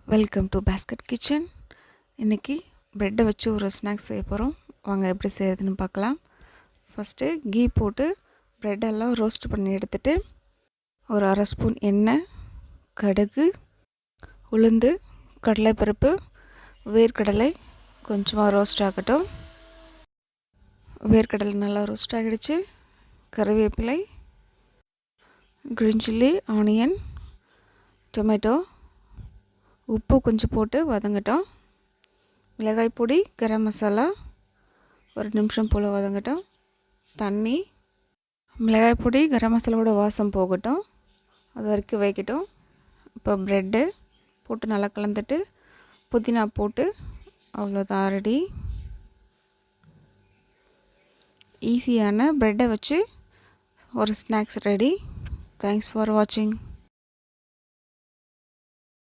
Welcome to basket kitchen. இன்றைக்கி ப்ரெட்டை வச்சு ஒரு ஸ்நாக்ஸ் செய்ய போகிறோம். வாங்க எப்படி செய்கிறதுன்னு பார்க்கலாம். ஃபஸ்ட்டு கீ போட்டு ப்ரெட்டெல்லாம் ரோஸ்ட் பண்ணி எடுத்துகிட்டு ஒரு அரை ஸ்பூன் எண்ணெய், கடுகு, உளுந்து, கடலைப்பருப்பு, வேர்க்கடலை கொஞ்சமாக ரோஸ்ட் ஆகட்டும். வேர்க்கடலை நல்லா ரோஸ்ட் ஆகிடுச்சு. கறிவேப்பிலை, க்ரீன் சில்லி, ஆனியன், டொமேட்டோ, உப்பு கொஞ்சம் போட்டு வதங்கட்டும். மிளகாய் பொடி, கரம் மசாலா ஒரு நிமிஷம் போல் வதங்கட்டும். தண்ணி, மிளகாய் பொடி கரம் மசாலாவோட வாசம் போகட்டும், அது வரைக்கும் வைக்கட்டும். இப்போ ப்ரெட்டு போட்டு நல்லா கலந்துட்டு புதினா போட்டு அவ்வளோதான் ரெடி. ஈஸியான ப்ரெட்டை வச்சு ஒரு ஸ்நாக்ஸ் ரெடி. தேங்க்ஸ் ஃபார் வாட்சிங்.